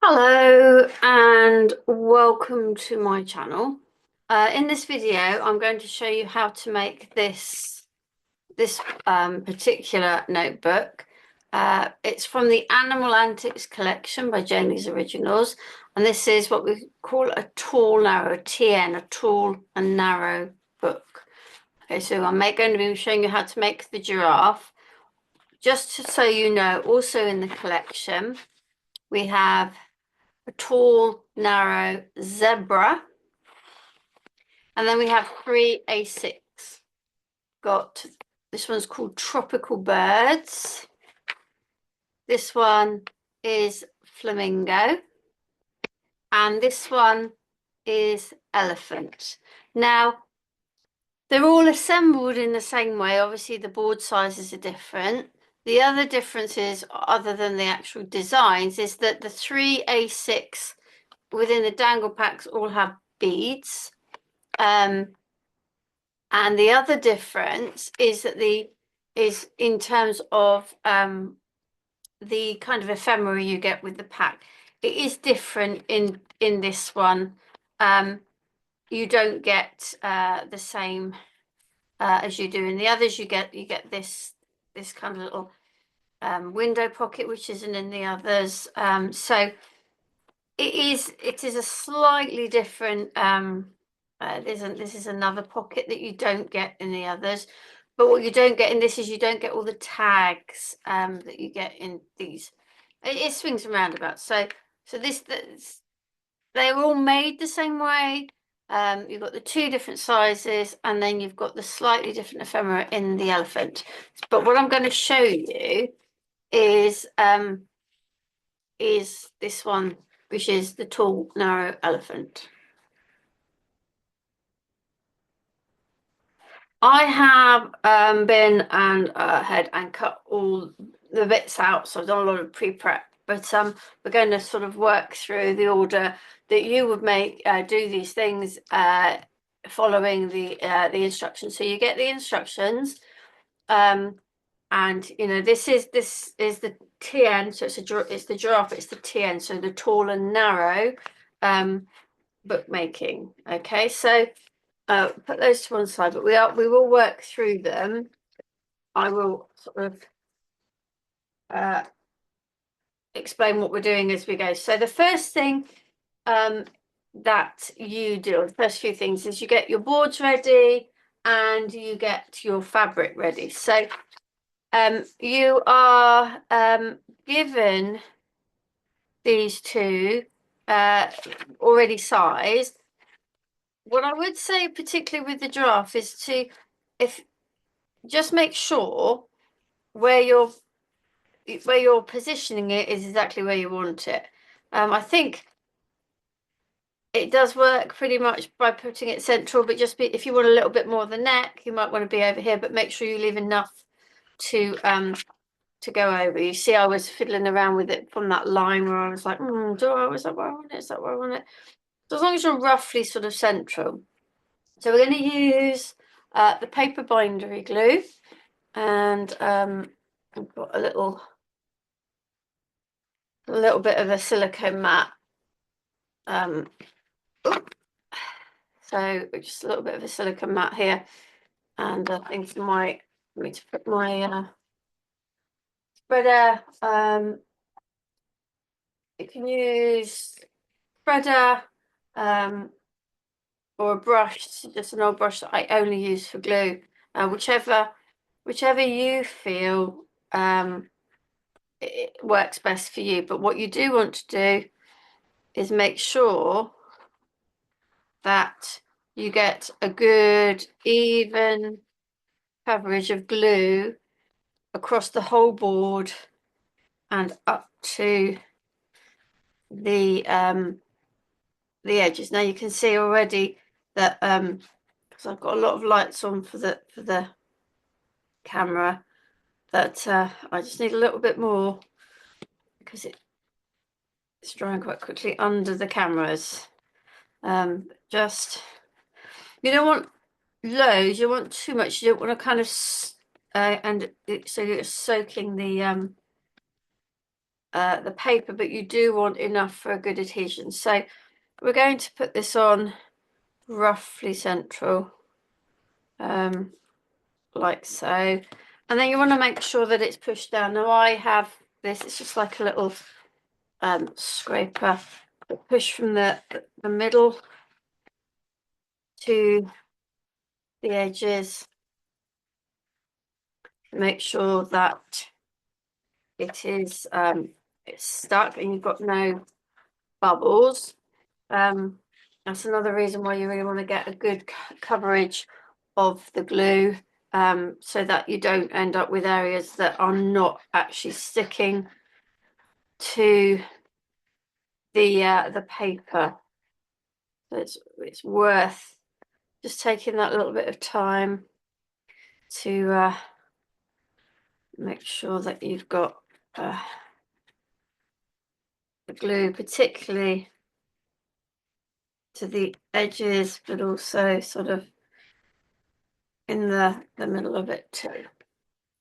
Hello and welcome to my channel. In this video, I'm going to show you how to make this particular notebook. It's from the Animal Antics collection by Janie's Originals, and this is what we call a tall, narrow, TN, a tall and narrow book. Okay, so going to be showing you how to make the giraffe. So you know, also in the collection, we have a tall, narrow zebra. And then we have three A6. Got this one's called Tropical Birds. This one is Flamingo. And this one is Elephant. Now, they're all assembled in the same way. Obviously, the board sizes are different. The other differences, other than the actual designs, is that the three A6 within the dangle packs all have beads. And the other difference is that is in terms of the kind of ephemera you get with the pack. It is different in this one. You don't get the same as you do in the others. You get this kind of little window pocket, which isn't in the others. So it is a slightly different. This is another pocket that you don't get in the others. But what you don't get in this is you don't get all the tags that you get in these. It swings and roundabouts. So they're all made the same way. You've got the two different sizes, and then you've got the slightly different ephemera in the elephant. But what I'm going to show you is this one, which is the tall, narrow elephant. I have been and ahead and cut all the bits out, so I've done a lot of pre-prep. But we're going to sort of work through the order that you would do these things following the instructions. So you get the instructions, and you know this is the TN, so it's the giraffe, it's the TN, so the tall and narrow bookmaking. Okay, so put those to one side, but we will work through them. I will sort of explain what we're doing as we go. So the first thing that you do, the first few things, is you get your boards ready and you get your fabric ready. So you are given these two already sized. What I would say, particularly with the giraffe, is to just make sure where you're positioning it is exactly where you want it. I think it does work pretty much by putting it central, but if you want a little bit more of the neck, you might want to be over here, but make sure you leave enough to go over. You see, I was fiddling around with it from that line where I was like, is that where I want it? Is that where I want it? So as long as you're roughly sort of central. So we're going to use the paper bindery glue, and I've got a little bit of a silicone mat. So just a little bit of a silicone mat here, and I think for me to put my spreader. You can use spreader or a brush, just an old brush that I only use for glue, whichever you feel it works best for you. But what you do want to do is make sure that you get a good even coverage of glue across the whole board and up to the edges. Now you can see already that because I've got a lot of lights on for the camera, that I just need a little bit more because it's drying quite quickly under the cameras. Just you don't want loads, you want too much, you don't want to kind of so you're soaking the the paper, but you do want enough for a good adhesion. So we're going to put this on roughly central, like so. And then you want to make sure that it's pushed down. Now I have this, it's just like a little scraper. Push from the middle to the edges. Make sure that it is it's stuck and you've got no bubbles. That's another reason why you really want to get a good coverage of the glue, so that you don't end up with areas that are not actually sticking to the paper. So it's worth just taking that little bit of time to make sure that you've got the glue, particularly to the edges, but also sort of in the middle of it too.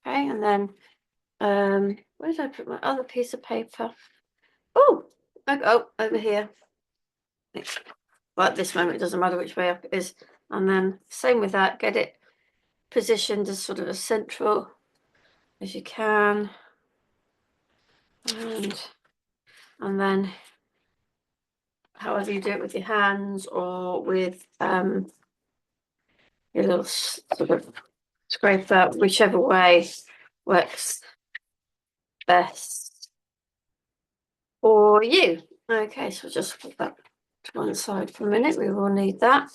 Okay, and then where did I put my other piece of paper? Oh, over here. Well, at this moment, it doesn't matter which way up it is. And then same with that, get it positioned as sort of as central as you can. And then however you do it with your hands or with your little sort of scraper, whichever way works best for you. Okay, so just put that to one side for a minute. We will need that.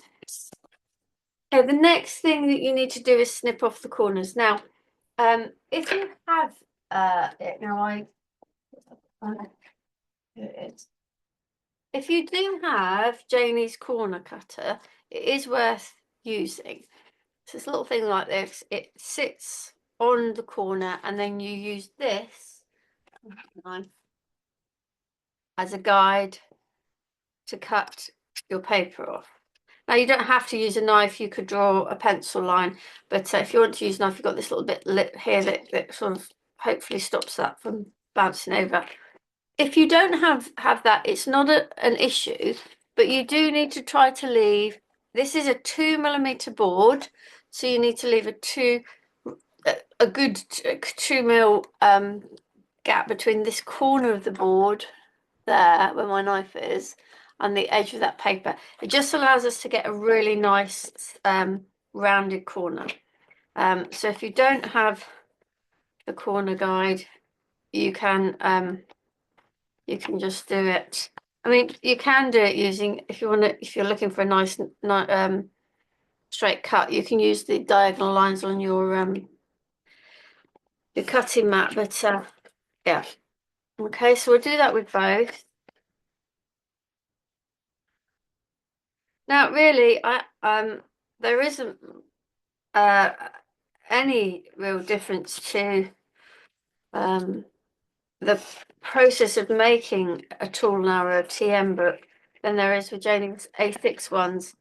Okay, the next thing that you need to do is snip off the corners. Now, if you have it, now here it is. If you do have Janie's corner cutter, it is worth using. So this little thing like this, it sits on the corner, and then you use this as a guide to cut your paper off. Now you don't have to use a knife, you could draw a pencil line, but if you want to use a knife, you've got this little bit here that sort of hopefully stops that from bouncing over. If you don't have that, it's not an issue, but you do need to try to leave, this is a 2mm board, so you need to leave a good 2mm gap between this corner of the board there where my knife is and the edge of that paper. It just allows us to get a really nice rounded corner. So if you don't have the corner guide, you can just do it. I mean, you can do it using, if you're looking for a nice straight cut, you can use the diagonal lines on your cutting mat, but yeah. Okay, so we'll do that with both. Now, really, there isn't any real difference to the process of making a tool narrow TN book than there is with Janie's A6 ones.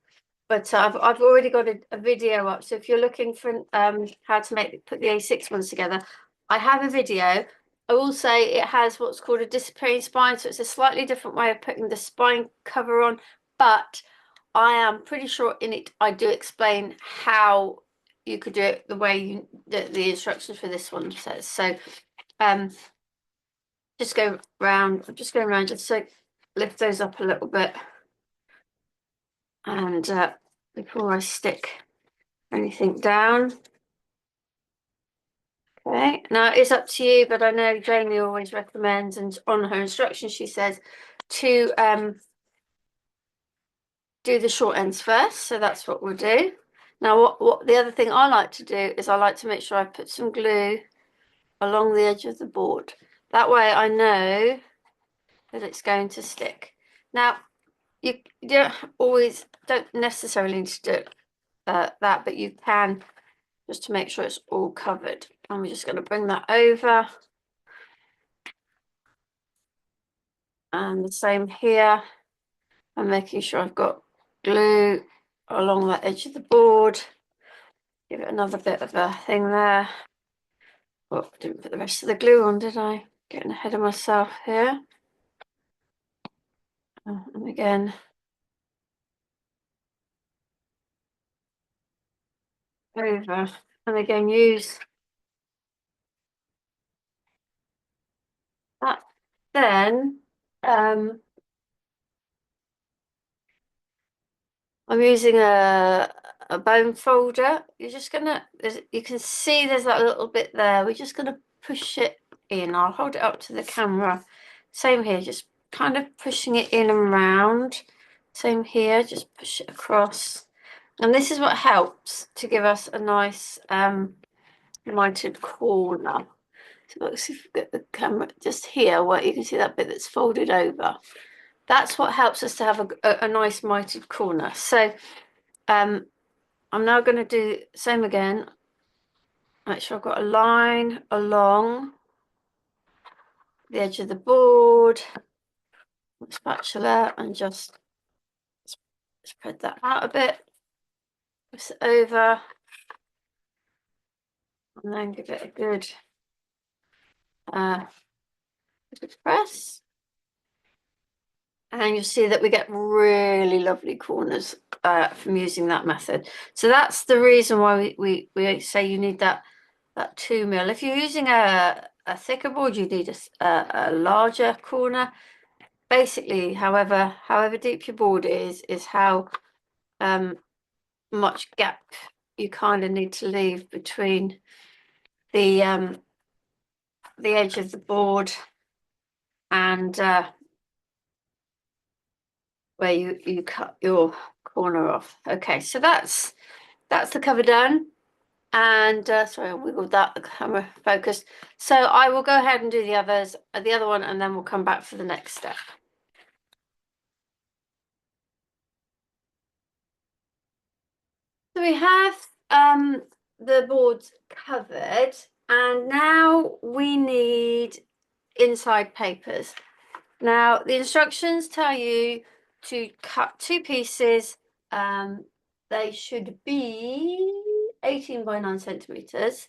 But I've already got a video up. So if you're looking for how to put the A6 ones together, I have a video. I will say it has what's called a disappearing spine, so it's a slightly different way of putting the spine cover on, but I am pretty sure in it I do explain how you could do it the way the instructions for this one says. So just go round, I'm just going around just so lift those up a little bit, and before I stick anything down. Okay, now it's up to you, but I know Jamie always recommends, and on her instructions she says to do the short ends first, so that's what we'll do. Now what the other thing I like to do is I like to make sure I put some glue along the edge of the board. That way I know that it's going to stick. Now you don't necessarily need to do that, but you can, just to make sure it's all covered. And we're just going to bring that over. And the same here. I'm making sure I've got glue along that edge of the board. Give it another bit of a thing there. Oh, I didn't put the rest of the glue on, did I? Getting ahead of myself here. And again, over. And again, use that. Then I'm using a bone folder. You're just gonna, you can see there's that little bit there. We're just gonna push it in. I'll hold it up to the camera. Same here, just kind of pushing it in and round. Same here, just push it across. And this is what helps to give us a nice mitered corner. So let's see if we get the camera just here where you can see that bit that's folded over. That's what helps us to have a nice mitered corner. So I'm now going to do the same again. Make sure I've got a line along the edge of the board, spatula, and just spread that out a bit. Press it over, and then give it a good press. And you'll see that we get really lovely corners from using that method. So that's the reason why we say you need that 2mm. If you're using a thicker board, you need a larger corner. Basically, however deep your board is how much gap you kind of need to leave between the edge of the board and where you cut your corner off. Okay, so that's the cover done. And sorry, I wiggled that, the camera focused. So I will go ahead and do the other one, and then we'll come back for the next step. So we have the boards covered, and now we need inside papers. Now the instructions tell you to cut 2 pieces. They should be 18 by 9 centimeters,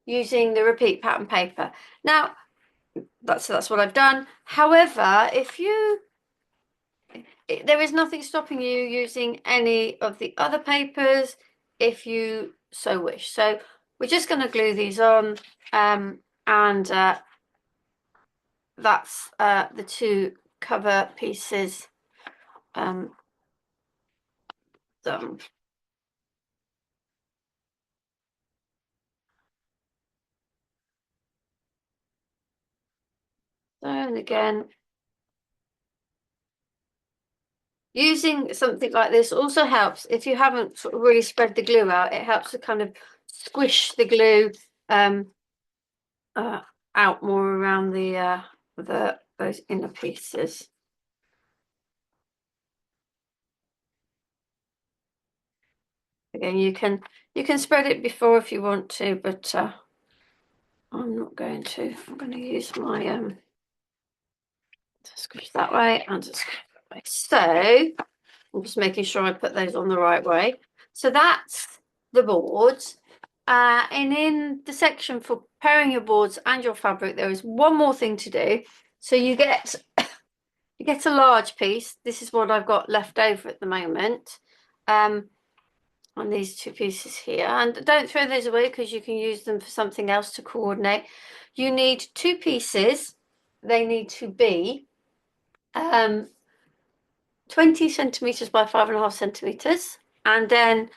using the repeat pattern paper. Now that's what I've done. However, there is nothing stopping you using any of the other papers if you so wish. So we're just going to glue these on, and that's the 2 cover pieces done. So, and again, using something like this also helps if you haven't sort of really spread the glue out. It helps to kind of squish the glue out more around those inner pieces. Again, you can spread it before if you want to, but I'm not going to. I'm going to use my to squish that way and to squish that way. So I'm just making sure I put those on the right way. So that's the boards. And in the section for preparing your boards and your fabric, there is one more thing to do. So you get a large piece. This is what I've got left over at the moment. On these 2 pieces here, and don't throw those away because you can use them for something else to coordinate. You need 2 pieces. They need to be 20 centimeters by 5.5 centimeters, and then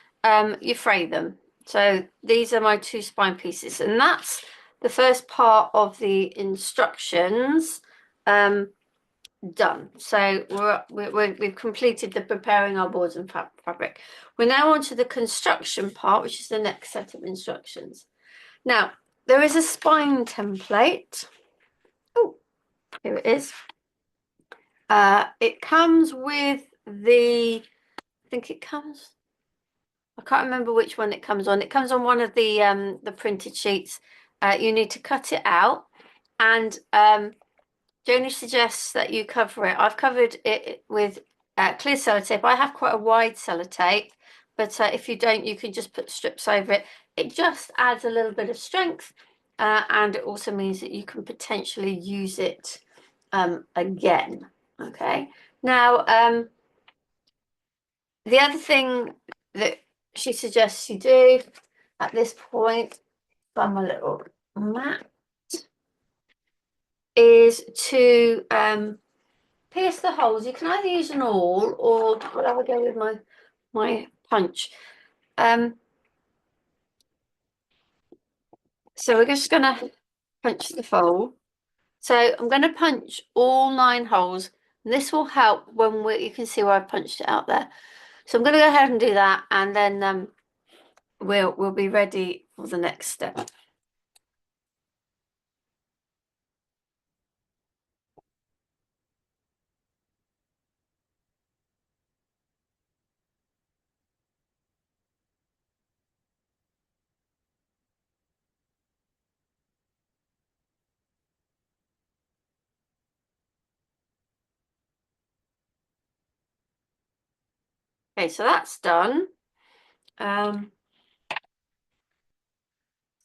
you fray them. So these are my 2 spine pieces, and that's the first part of the instructions done. So we've completed the preparing our boards and fabric. We're now on to the construction part, which is the next set of instructions. Now, there is a spine template. Oh, here it is. It comes with I think it comes, I can't remember which one it comes on. It comes on one of the printed sheets. You need to cut it out, and Joni suggests that you cover it. I've covered it with clear sellotape. I have quite a wide sellotape, but if you don't, you can just put strips over it. It just adds a little bit of strength, and it also means that you can potentially use it again. Okay. Now, the other thing that she suggests you do at this point, on my little mat, is to pierce the holes. You can either use an awl or well, I would go with my punch. So we're just gonna punch the hole. So I'm going to punch all 9 holes. And this will help when you can see where I punched it out there. So I'm going to go ahead and do that, and then we'll be ready for the next step. Okay, so that's done. So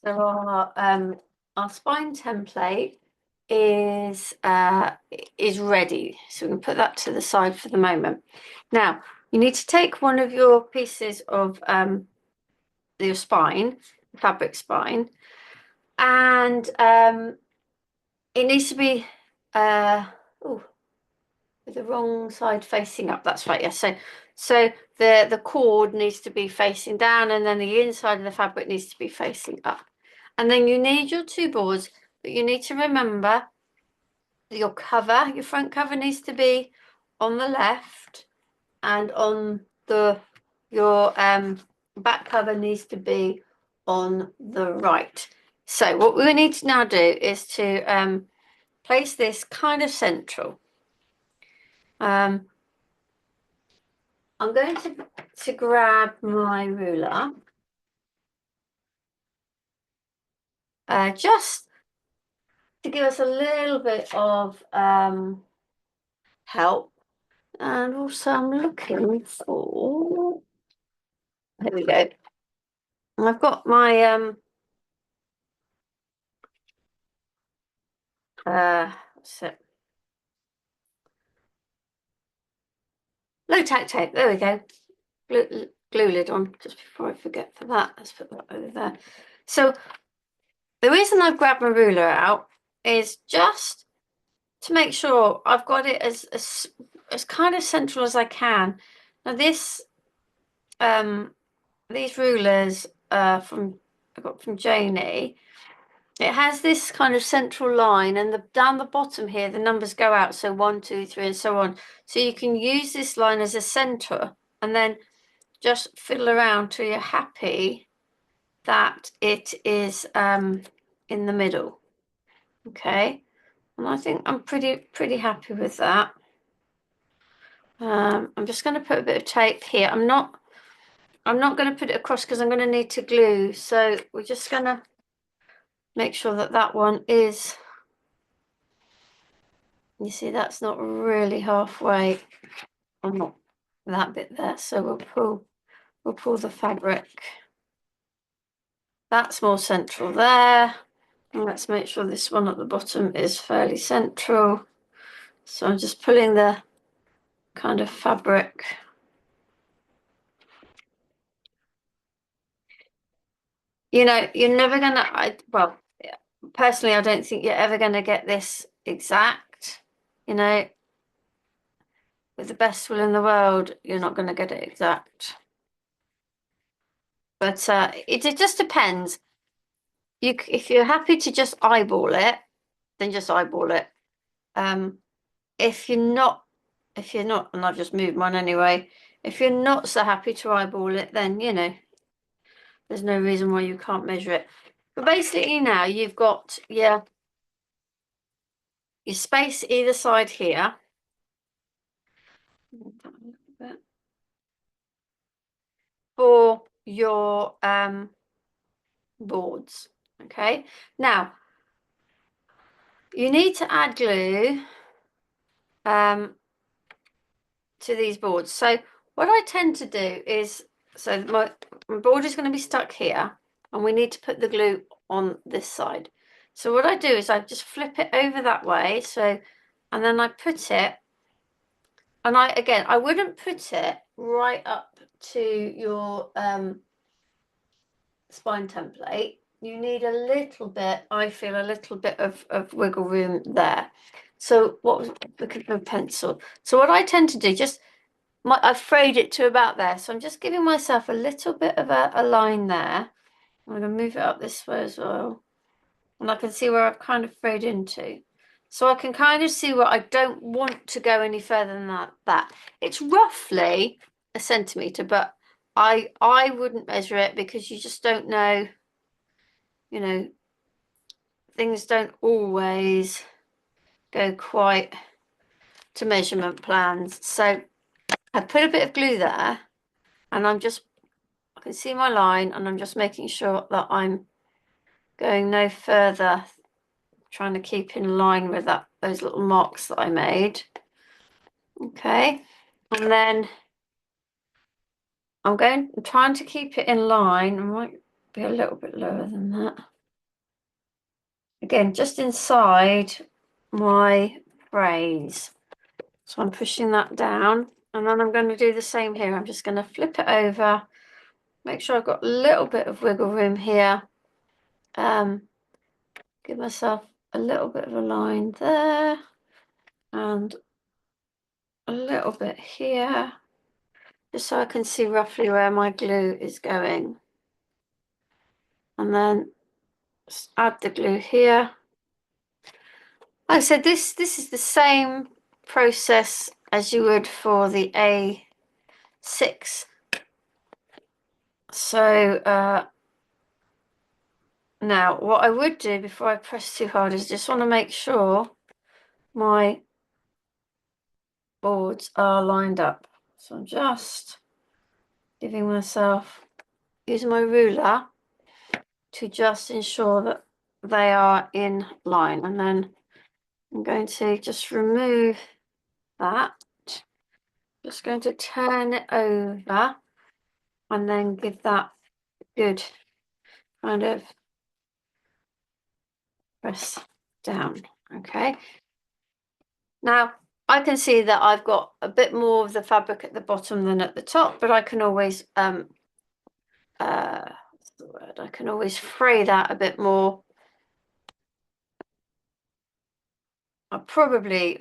our spine template is ready. So we can put that to the side for the moment. Now, you need to take one of your pieces of your spine, fabric spine, and it needs to be with the wrong side facing up. That's right. Yes. So the cord needs to be facing down, and then the inside of the fabric needs to be facing up. And then you need your 2 boards, but you need to remember that your front cover needs to be on the left, and on your back cover needs to be on the right. So what we need to now do is to place this kind of central. I'm going to grab my ruler, just to give us a little bit of help. And also I'm looking for, there we go. I've got my what's it? Low tack tape. There we go. Glue lid on just before I forget for that. Let's put that over there. So the reason I've grabbed my ruler out is just to make sure I've got it as kind of central as I can. Now these rulers I got from Janie. It has this kind of central line, and down the bottom here the numbers go out, so 1, 2, 3, and so on. So you can use this line as a center, and then just fiddle around till you're happy that it is in the middle. Okay, and I think I'm pretty happy with that. I'm just going to put a bit of tape here. I'm not going to put it across because I'm going to need to glue. So we're just going to make sure that one is. You see, that's not really halfway. I'm not that bit there. So we'll pull the fabric. That's more central there. And let's make sure this one at the bottom is fairly central. So I'm just pulling the kind of fabric. You know, you're never gonna, well, personally, I don't think you're ever gonna get this exact. You know, with the best will in the world, you're not gonna get it exact. But it just depends. If you're happy to just eyeball it, then just eyeball it. If you're not, and I've just moved mine anyway. If you're not so happy to eyeball it, then you know, there's no reason why you can't measure it. But basically now you've got your space either side here. For your boards. Okay, now you need to add glue to these boards. So what I tend to do is, so my board is going to be stuck here, and we need to put the glue on this side. So what I do is I just flip it over that way. So, and then I put it, and I wouldn't put it right up to your spine template. You need a little bit, I feel a little bit of wiggle room there. So what was, look at the pencil. So what I tend to do, I've frayed it to about there. So I'm just giving myself a little bit of a line there. I'm going to move it up this way as well. And I can see where I've kind of frayed into. So I can kind of see where I don't want to go any further than that. It's roughly a centimetre, but I wouldn't measure it because you just don't know, you know, things don't always go quite to measurement plans. So I put a bit of glue there and I can see my line and I'm just making sure that I'm going no further, trying to keep in line with those little marks that I made. Okay, and then I'm trying to keep it in line. I might be a little bit lower than that. Again, just inside my phrase. So I'm pushing that down, and then I'm going to do the same here. I'm just going to flip it over, make sure I've got a little bit of wiggle room here. Give myself a little bit of a line there, and a little bit here, just so I can see roughly where my glue is going. And then just add the glue here. Like I said, this is the same process as you would for the A6. So now what I would do before I press too hard is just want to make sure my boards are lined up. So I'm just giving myself, using my ruler to just ensure that they are in line. And then I'm going to just remove that. Just going to turn it over and then give that good kind of press down. Okay. Now I can see that I've got a bit more of the fabric at the bottom than at the top, but I can always what's the word? I can always fray that a bit more. Probably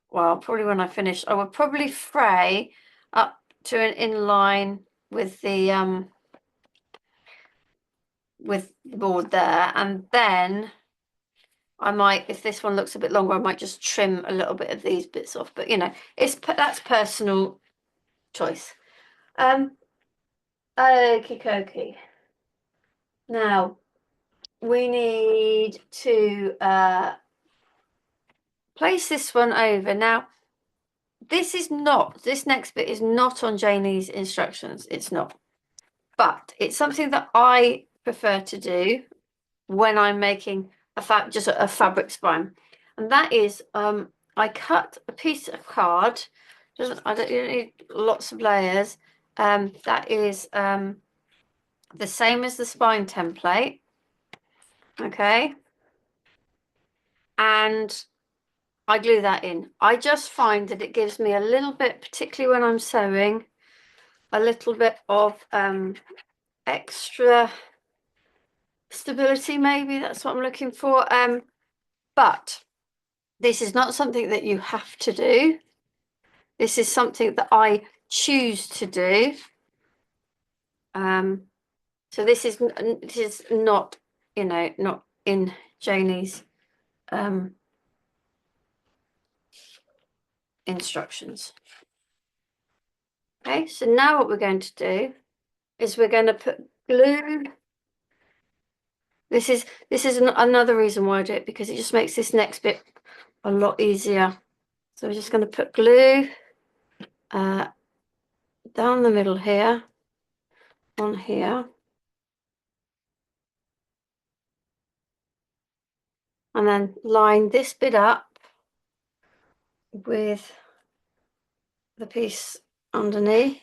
when I finish, I would probably fray up to an inline with the board there, and then I might, if this one looks a bit longer, I might just trim a little bit of these bits off. But you know, that's personal choice. Okie dokie. Now we need to place this one over. Now this next bit is not on Janie's instructions. It's not. But it's something that I prefer to do when I'm making just a fabric spine. And that is, I cut a piece of card. You don't need lots of layers. That is the same as the spine template. Okay. And I glue that in. I just find that it gives me a little bit, particularly when I'm sewing, a little bit of extra stability, maybe that's what I'm looking for. But this is not something that you have to do. This is something that I choose to do. So this is not, not in Janie's instructions. Okay, so now what we're going to do is we're going to put glue. This is another reason why I do it, because it just makes this next bit a lot easier. So we're just going to put glue down the middle here, on here. And then line this bit up with the piece underneath.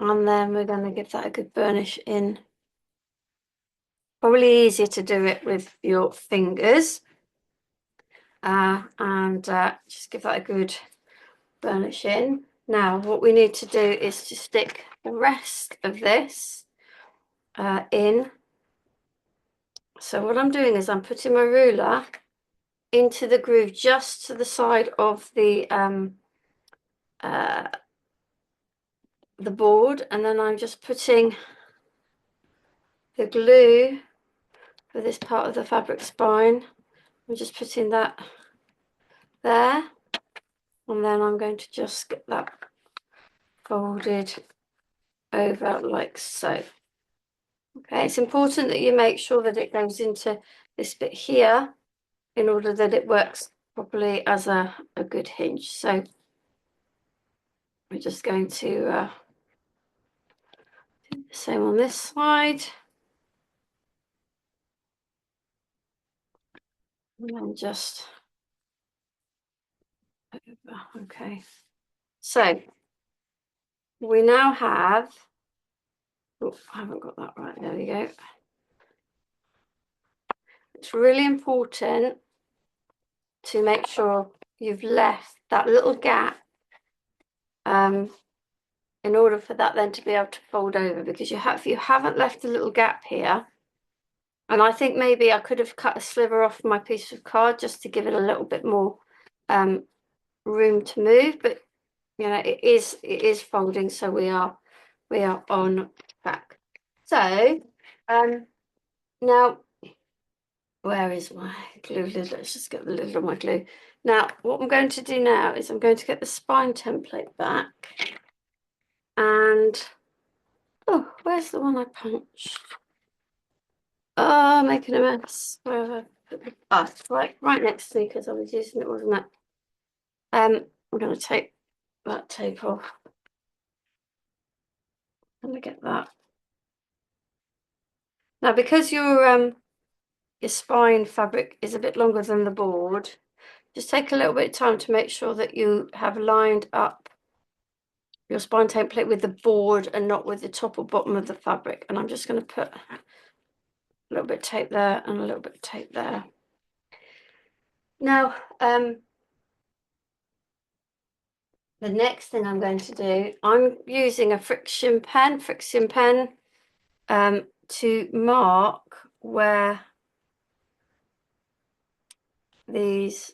And then we're going to give that a good burnish in Probably easier to do it with your fingers. And just give that a good burnish in. Now, what we need to do is to stick the rest of this in. So what I'm doing is I'm putting my ruler into the groove just to the side of the board, and then I'm just putting the glue for this part of the fabric spine. I'm just putting that there, and then I'm going to just get that folded over like so. Okay, it's important that you make sure that it goes into this bit here in order that it works properly as a good hinge. So we're just going to do the same on this side. And then just over. Okay. So we now have, oh, I haven't got that right. There we go. It's really important to make sure you've left that little gap in order for that then to be able to fold over, because if you haven't left a little gap here, and I think maybe I could have cut a sliver off my piece of card just to give it a little bit more room to move, but you know, it is folding, so we are on track. So now, where is my glue lid? Let's just get the lid on my glue. Now, what I'm going to do now is I'm going to get the spine template back. And, oh, where's the one I punched? Oh, making a mess. Where have I put it? Oh, it's right next to me because I was using it, wasn't it? I'm going to take that tape off. Let me get that. Now, because your spine fabric is a bit longer than the board, just take a little bit of time to make sure that you have lined up your spine template with the board and not with the top or bottom of the fabric. And I'm just going to put a little bit of tape there and a little bit of tape there. Now, the next thing I'm going to do, I'm using a friction pen to mark where these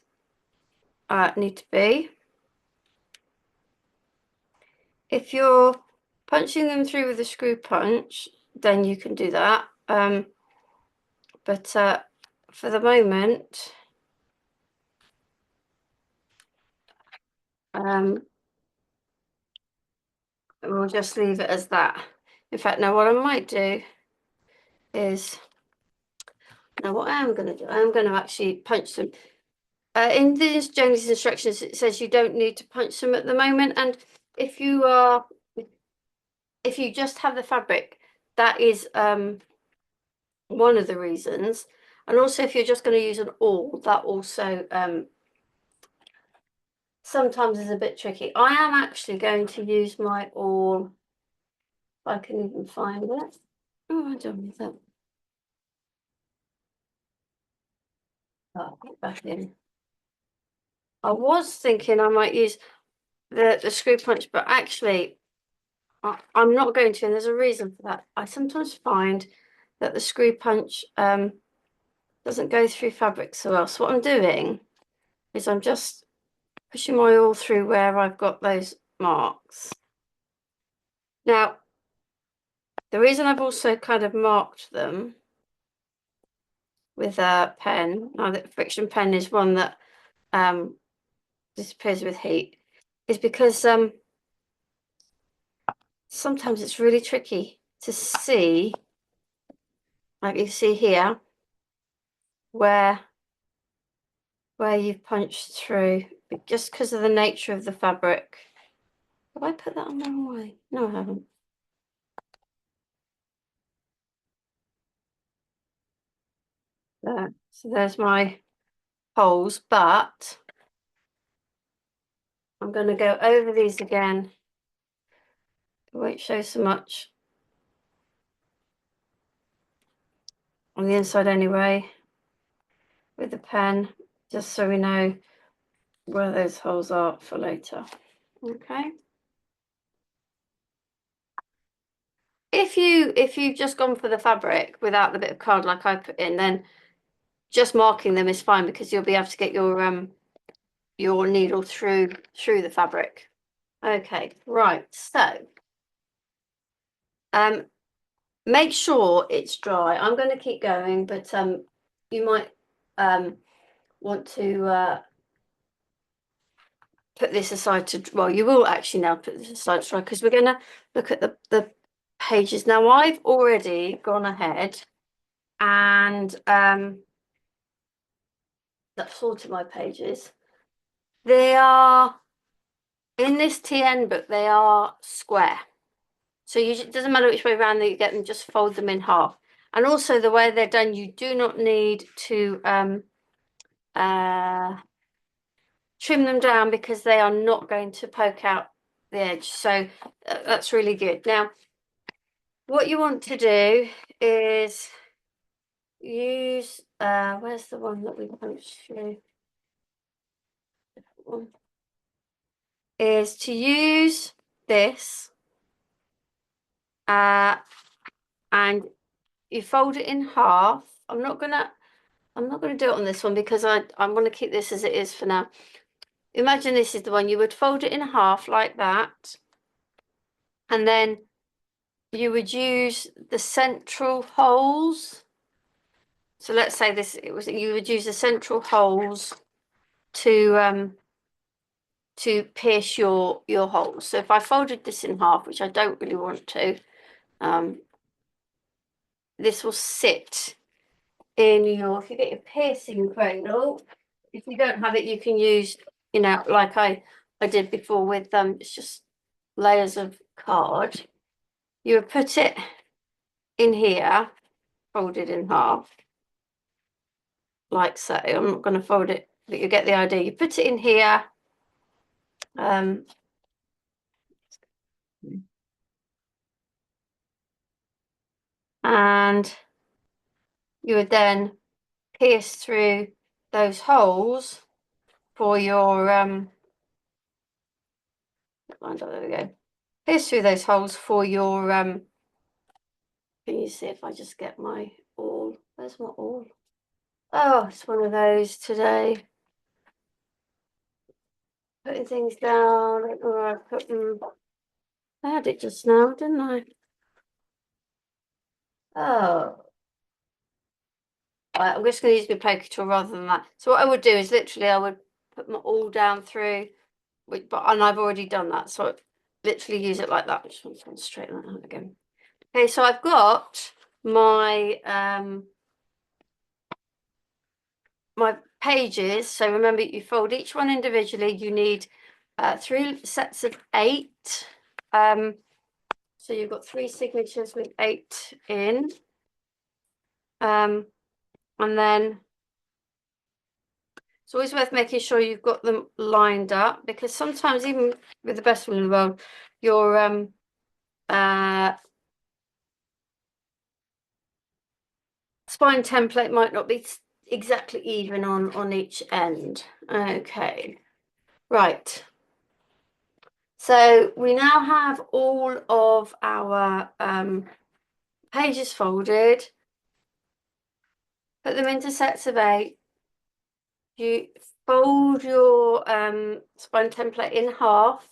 need to be. If you're punching them through with a screw punch, then you can do that. But for the moment, we'll just leave it as that. In fact, now what I might do is, now what I am going to do, I am going to actually punch them. In these Jamie's instructions, it says you don't need to punch them at the moment. And if you just have the fabric, that is one of the reasons. And also, if you're just going to use an awl, that also sometimes is a bit tricky. I am actually going to use my awl, if I can even find it. Oh, I don't need that. Oh, get back in. I was thinking I might use the screw punch, but actually I'm not going to, and there's a reason for that. I sometimes find that the screw punch doesn't go through fabric so well. So what I'm doing is I'm just pushing my awl through where I've got those marks. Now, the reason I've also kind of marked them with a pen, now the friction pen is one that disappears with heat, is because sometimes it's really tricky to see, like you see here, where you've punched through, just because of the nature of the fabric. Have I put that on the wrong way? No, I haven't. There. So there's my holes, but I'm going to go over these again. It won't show so much on the inside anyway with the pen, just so we know where those holes are for later. Okay. If you've just gone for the fabric without the bit of card like I put in, then just marking them is fine because you'll be able to get your needle through the fabric. Okay, right. So make sure it's dry. I'm going to keep going, but you might want to put this aside to, well, you will actually now put this aside to dry because we're going to look at the pages. Now, I've already gone ahead and that's sorted my pages. They are, in this TN book, they are square. So it doesn't matter which way around that you get them, just fold them in half. And also the way they're done, you do not need to trim them down because they are not going to poke out the edge. So that's really good. Now, what you want to do is use, where's the one that we punched through? Is to use this and you fold it in half. I'm not gonna do it on this one because I'm going to keep this as it is for now. Imagine this is the one. You would fold it in half like that, and then you would use the central holes. So let's say you would use the central holes to pierce your holes. So if I folded this in half, which I don't really want to, this will sit in if you get your piercing cradle. If you don't have it, you can use, like I did before with it's just layers of card. You would put it in here, folded in half, like so. I'm not going to fold it, but you get the idea. You put it in here, and you would then pierce through those holes for your there we go. Pierce through those holes for your can you see if I just get my awl? Where's my awl? Oh, it's one of those today. Putting things down. I don't know where I put them. I had it just now, didn't I? Oh. I'm just going to use my poker tool rather than that. So what I would do is literally I would put my awl down through, and I've already done that. So I literally use it like that. I just want to straighten that out again. Okay, so I've got my my pages. So remember, you fold each one individually. You need 3 sets of 8. So you've got 3 signatures with 8 in. And then it's always worth making sure you've got them lined up, because sometimes even with the best one in the world, your spine template might not be exactly even on each end. Okay, right. So we now have all of our pages folded. Put them into sets of 8. You fold your spine template in half,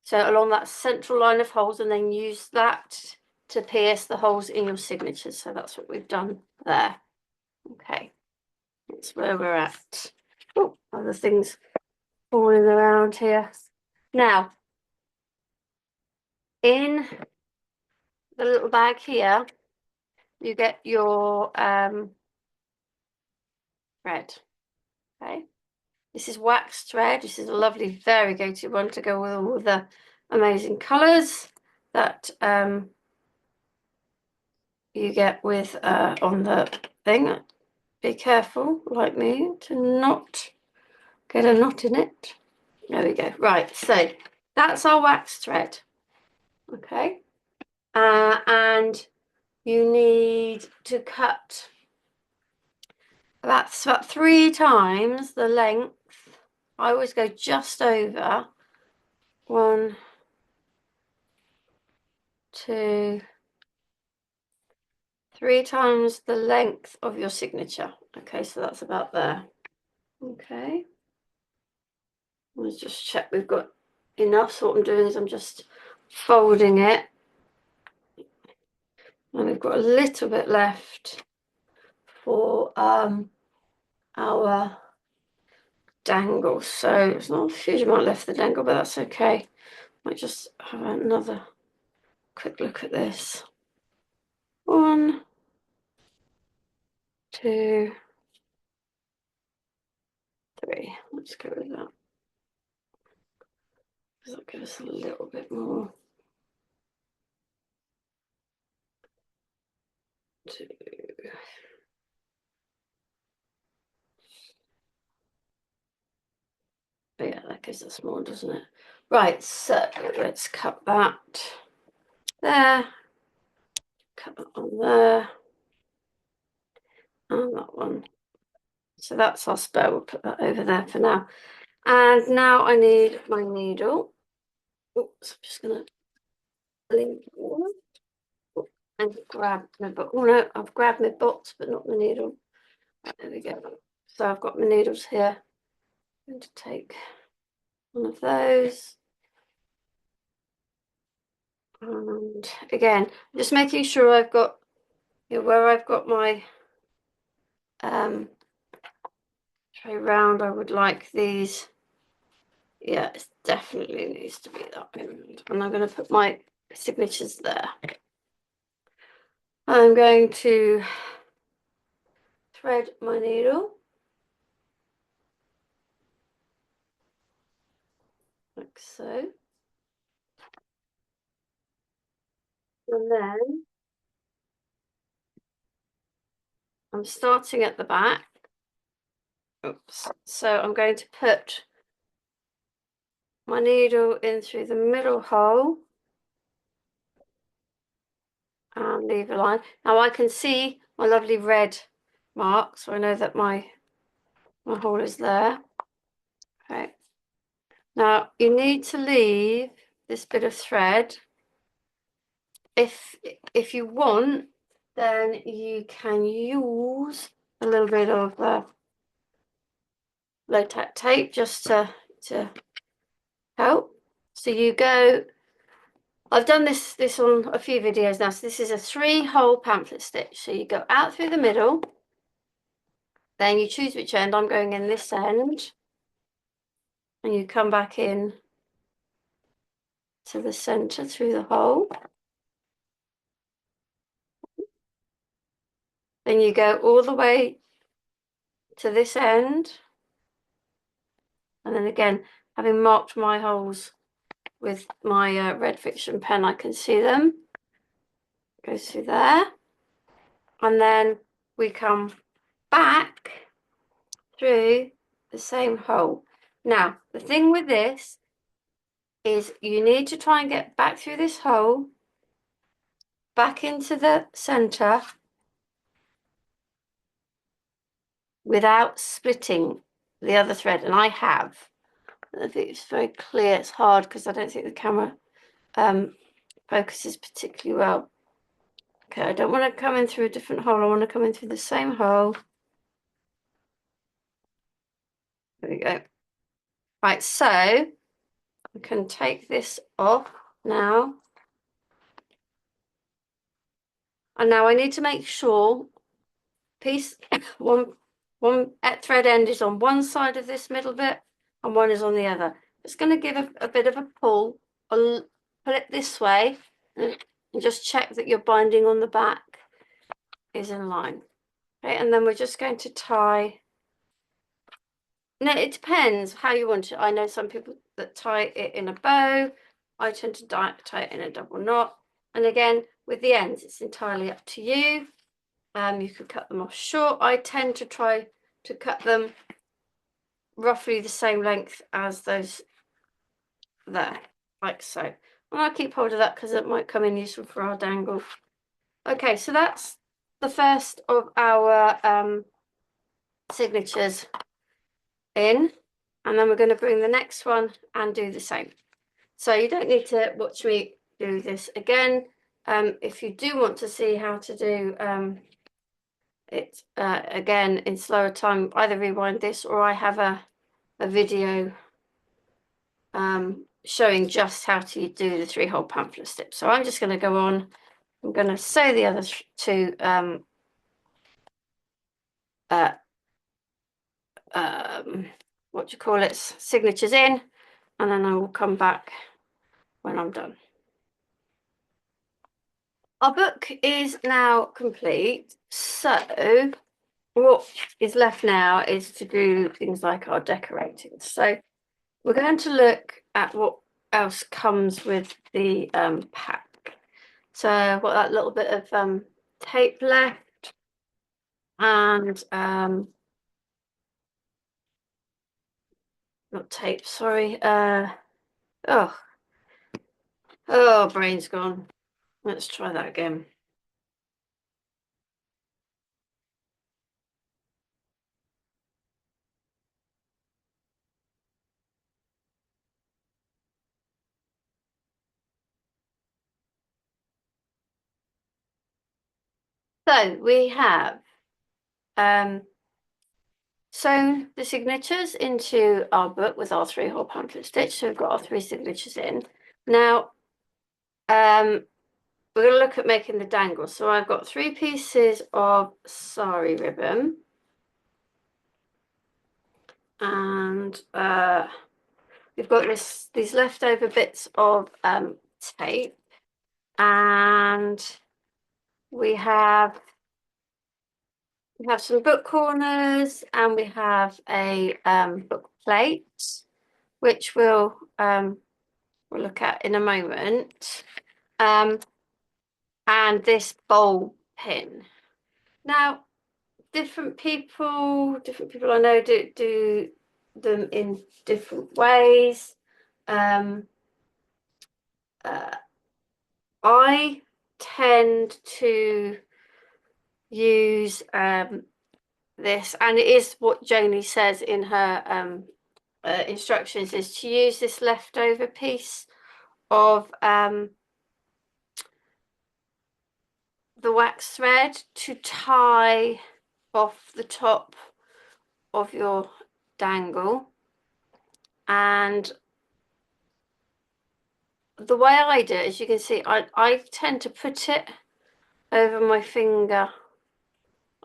so along that central line of holes, and then use that to pierce the holes in your signatures. So that's what we've done there. Okay, that's where we're at. Oh, other things falling around here. Now, in the little bag here, you get your thread. Okay, this is wax thread. This is a lovely variegated one to go with all the amazing colours that you get with on the thing. Be careful, like me, to not get a knot in it. There we go. Right, so that's our wax thread. Okay, and you need to cut about 3 times the length. I always go just over 1, 2, 3 times the length of your signature. Okay, so that's about there. Okay. Let's just check we've got enough. So what I'm doing is I'm just folding it. And we've got a little bit left for our dangle. So it's not a huge amount left for the dangle, but that's okay. Might just have another quick look at this. 1, 2, 3. Let's go with that. That'll give us a little bit more. 2. But yeah, that gives us more, doesn't it? Right, so let's cut that there. Cut that on there. And that one. So that's our spare. We'll put that over there for now. And now I need my needle. Oops, I'm just going to lean forward and grab my box. Oh no, I've grabbed my box, but not my needle. Right, there we go. So I've got my needles here. I'm going to take one of those. And again, just making sure I've got, where I've got my tray round, I would like these. Yeah, it definitely needs to be that round. And I'm going to put my signatures there. I'm going to thread my needle like so. And then I'm starting at the back. Oops. So I'm going to put my needle in through the middle hole and leave a line. Now I can see my lovely red mark, so I know that my hole is there. Okay. Now you need to leave this bit of thread. If you want, then you can use a little bit of low tack tape just to help. So you go, I've done this on a few videos now. So this is a 3-hole pamphlet stitch. So you go out through the middle, then you choose which end. I'm going in this end, and you come back in to the center through the hole. Then you go all the way to this end, and then again, having marked my holes with my red fiction pen, I can see them. Goes through there, and then we come back through the same hole. Now, the thing with this is you need to try and get back through this hole, back into the center without splitting the other thread. And I have. I think it's very clear. It's hard because I don't think the camera focuses particularly well. Okay, I don't want to come in through a different hole. I want to come in through the same hole. There we go. Right, so I can take this off now. And now I need to make sure one thread end is on one side of this middle bit and one is on the other. It's going to give a bit of a pull. I'll pull it this way and just check that your binding on the back is in line. Okay, and then we're just going to tie. No, it depends how you want it. I know some people that tie it in a bow. I tend to tie it in a double knot. And again, with the ends, it's entirely up to you. You could cut them off short. I tend to try to cut them roughly the same length as those there, like so. And I'll keep hold of that because it might come in useful for our dangle. Okay, so that's the first of our signatures in, and then we're going to bring the next one and do the same. So you don't need to watch me do this again. If you do want to see how to do it again in slower time, either rewind this or I have a video showing just how to do the 3-hole pamphlet stitch. So I'm just going to go on. I'm going to sew the other two what do you call it, signatures in, and then I will come back when I'm done. Our book is now complete, so what is left now is to do things like our decorating. So we're going to look at what else comes with the pack. So I've got that little bit of tape left, and not tape, sorry. Oh, brain's gone. Let's try that again. So we have sewn the signatures into our book with our 3-hole pamphlet stitch. So we've got our 3 signatures in. Now, we're going to look at making the dangle. So I've got 3 pieces of sari ribbon, and we've got these leftover bits of tape, and we have some book corners, and we have a book plate, which we'll look at in a moment, and this bowl pin. Now, different people I know do them in different ways. I tend to use this, and it is what Janie says in her instructions, is to use this leftover piece of the wax thread to tie off the top of your dangle. And the way I do it, as you can see, I tend to put it over my finger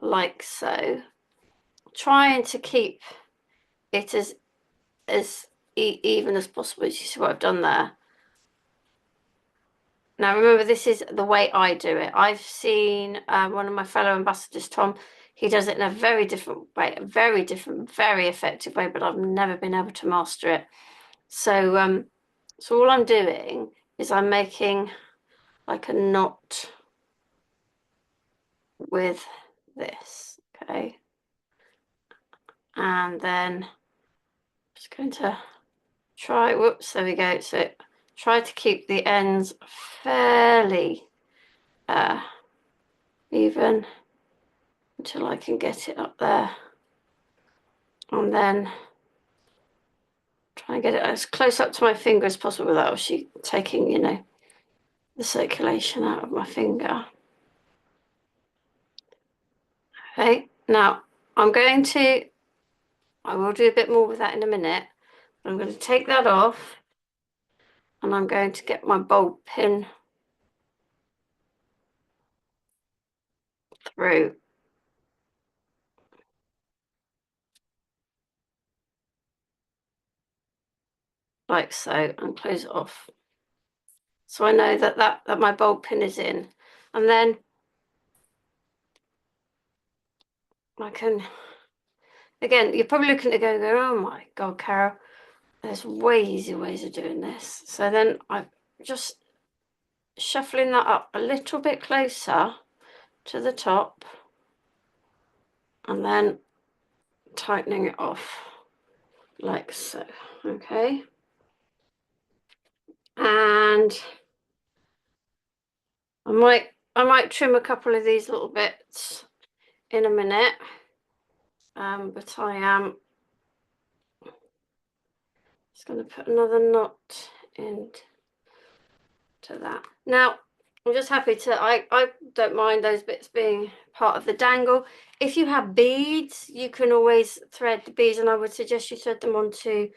like so, trying to keep it as even as possible. As you see what I've done there. Now remember, this is the way I do it. I've seen one of my fellow ambassadors, Tom, he does it in a very different way, a very different, very effective way, but I've never been able to master it. So so all I'm doing is I'm making like a knot with this, okay? And then just going to try, whoops, there we go. So try to keep the ends fairly even until I can get it up there. And then try and get it as close up to my finger as possible without actually taking, you know, the circulation out of my finger. Okay, now I will do a bit more with that in a minute. I'm going to take that off, and I'm going to get my bulb pin through. Like so, and close it off. So I know that my bulb pin is in. And then I can, again, you're probably looking at it going, oh my God, Carol, there's way easier ways of doing this. So then I'm just shuffling that up a little bit closer to the top, and then tightening it off like so, okay? And I might I might trim a couple of these little bits in a minute, but I am just going to put another knot into that. Now, I'm just happy to, I don't mind those bits being part of the dangle. If you have beads, you can always thread the beads, and I would suggest you thread them onto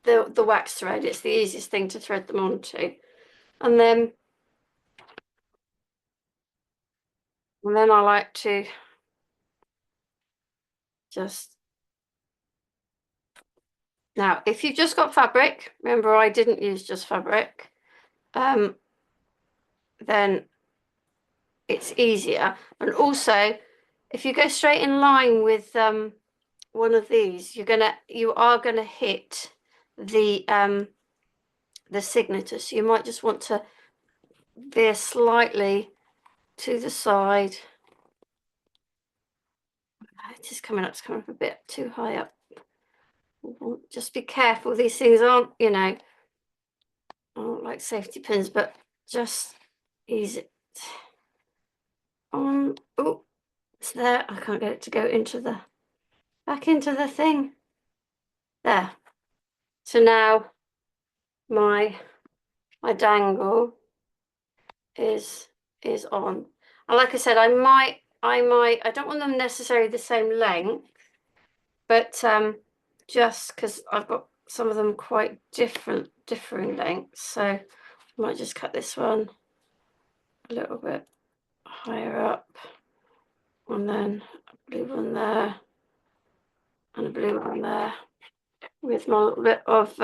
the wax thread. It's the easiest thing to thread them onto. And then I like to just, now if you've just got fabric, remember I didn't use just fabric, then it's easier. And also, if you go straight in line with one of these, you are gonna hit the signature. So you might just want to veer slightly to the side. It's coming up a bit too high up. Just be careful. These things aren't, aren't like safety pins, but just ease it on. Oh, it's there. I can't get it to go back into the thing. There. So now my dangle is on. And like I said, I don't want them necessarily the same length, but just because I've got some of them quite differing lengths, so I might just cut this one a little bit higher up, and then a blue one there, and a blue one there, with my little bit of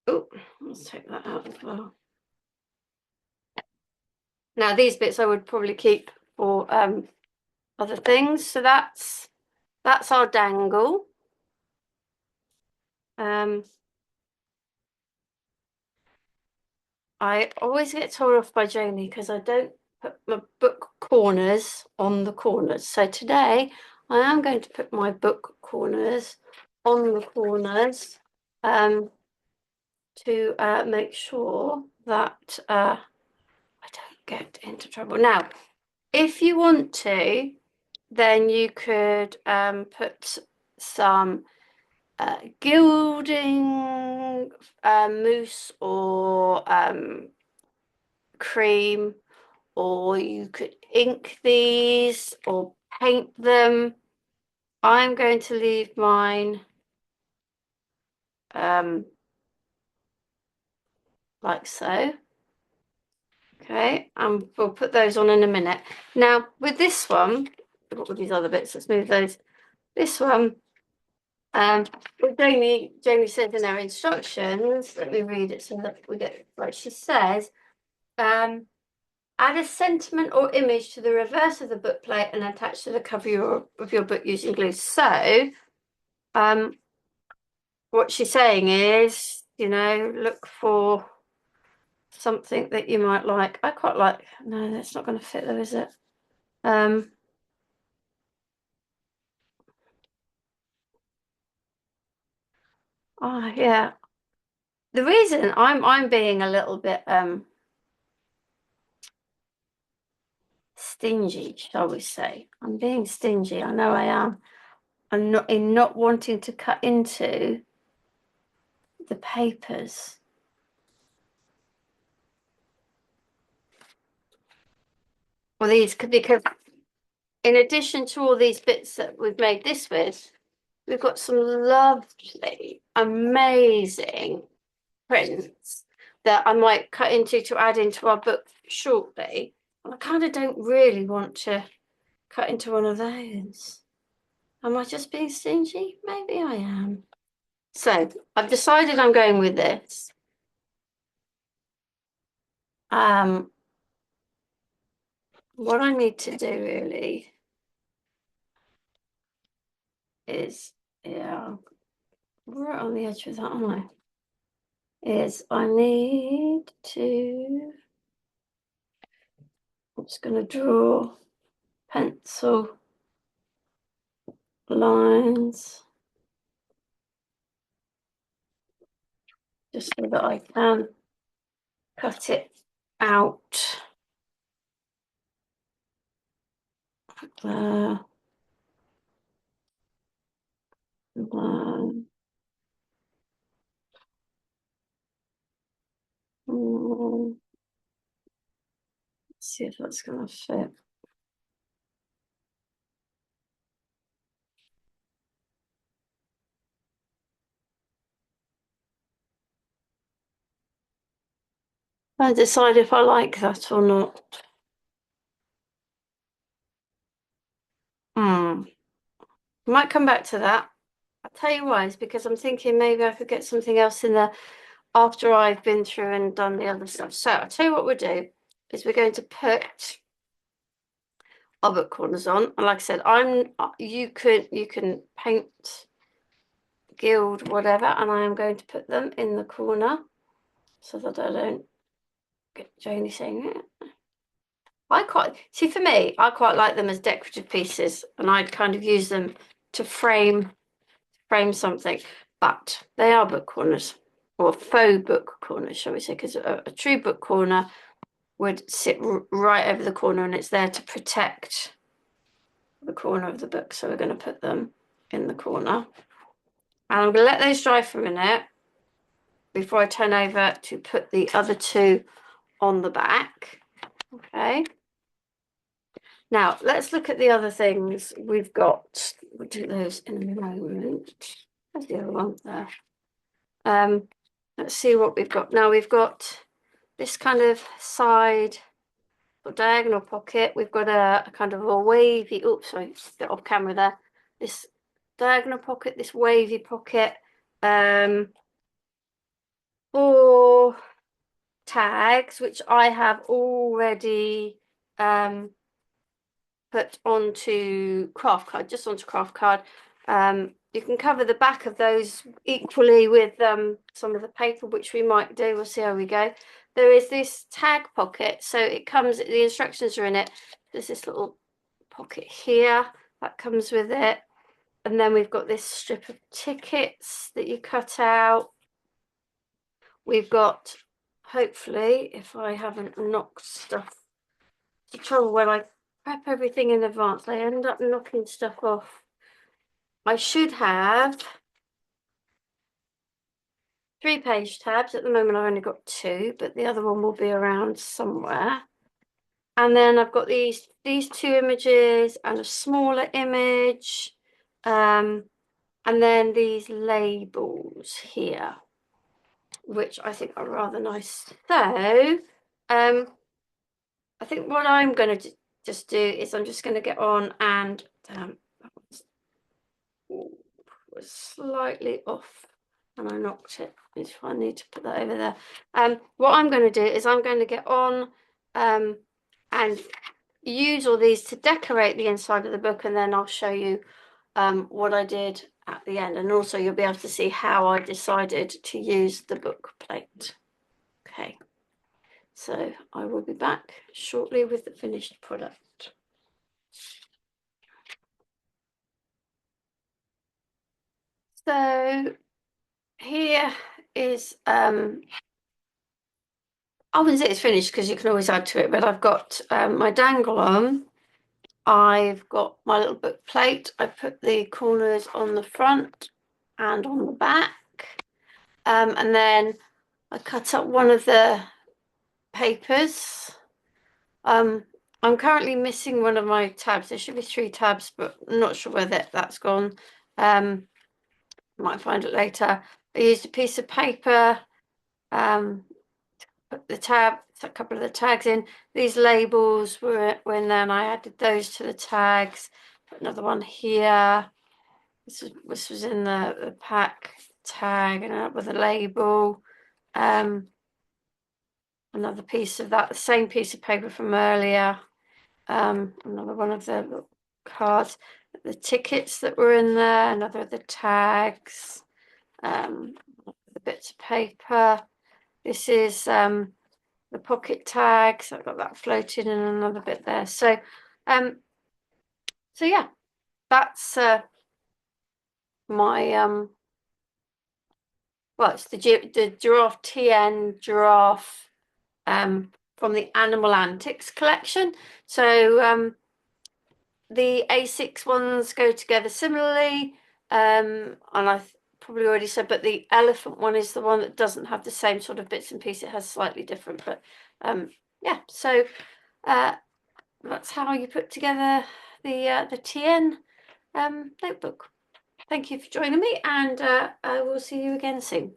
oh, let's take that out as well. Now these bits I would probably keep for other things. So that's our dangle. I always get told off by Janie because I don't put my book corners on the corners. So today I am going to put my book corners on the corners to make sure that I don't get into trouble. Now, if you want to, then you could put some gilding mousse or cream, or you could ink these or paint them. I'm going to leave mine like so. Okay, and we'll put those on in a minute. Now, with this one, what were these other bits? Let's move those. This one, what Jamie said in her instructions, let me read it so that we get it right. She says, add a sentiment or image to the reverse of the book plate and attach to the cover of your book using glue. So, what she's saying is, look for something that you might like. I quite like, no, that's not going to fit though, is it? Oh yeah. The reason I'm being a little bit stingy, shall we say? I'm being stingy. I know I am. I'm not wanting to cut into the papers. Well, these could, because in addition to all these bits that we've made this with, we've got some lovely, amazing prints that I might cut into to add into our book shortly. And I kind of don't really want to cut into one of those. Am I just being stingy? Maybe I am. So I've decided I'm going with this. What I need to do really is, yeah, right on the edge of that, aren't I? Is I need to, I'm just going to draw pencil lines just so that I can cut it out. There. Um, let's see if that's going to fit. I decide if I like that or not. Might come back to that. I'll tell you why, it's because I'm thinking maybe I could get something else in there after I've been through and done the other stuff. So I'll tell you what we'll do is we're going to put our book corners on. And like I said, you can paint, gild, whatever, and I am going to put them in the corner so that I don't get Janie saying it. For me, I quite like them as decorative pieces, and I'd kind of use them to frame something, but they are book corners, or faux book corners, shall we say, because a true book corner would sit right over the corner, and it's there to protect the corner of the book. So we're going to put them in the corner, and I'm going to let those dry for a minute before I turn over to put the other two on the back. Okay. Now, let's look at the other things we've got. We'll do those in a moment. There's the other one there. Let's see what we've got. Now, we've got this kind of side or diagonal pocket. We've got a kind of a wavy, oops, sorry, a bit off camera there. This diagonal pocket, this wavy pocket. For tags, which I have already put onto craft card, just onto craft card. You can cover the back of those equally with some of the paper, which we might do. We'll see how we go. There is this tag pocket, so it comes, the instructions are in it. There's this little pocket here that comes with it. And then we've got this strip of tickets that you cut out. We've got, hopefully, if I haven't knocked stuff, the trouble when I prep everything in advance, I end up knocking stuff off. I should have 3 page tabs. At the moment, I've only got 2, but the other one will be around somewhere. And then I've got these 2 images and a smaller image, and then these labels here, which I think are rather nice. So, I think what I'm going to just do is I'm just going to get on and was slightly off and I knocked it. I need to put that over there. What I'm going to do is I'm going to get on and use all these to decorate the inside of the book, and then I'll show you what I did at the end, and also you'll be able to see how I decided to use the book plate. Okay, so I will be back shortly with the finished product. So here is I wouldn't say it's finished because you can always add to it, but I've got my dangle on. I've got my little book plate. I put the corners on the front and on the back. And then I cut up one of the papers. I'm currently missing one of my tabs. There should be 3 tabs, but I'm not sure where that's gone. Might find it later. I used a piece of paper, put the tab, a couple of the tags in. These labels were when then I added those to the tags. Put another one here. This was in the pack tag and with a label. Another piece of that, the same piece of paper from earlier. Another one of the cards, the tickets that were in there, another of the tags, the bits of paper. This is the pocket tags. I've got that floating in another bit there. So yeah, that's my well, it's the giraffe TN Giraffe from the Animal Antics collection. So the A6 ones go together similarly, and I probably already said, but the elephant one is the one that doesn't have the same sort of bits and pieces. It has slightly different, but yeah. So that's how you put together the TN notebook. Thank you for joining me, and I will see you again soon.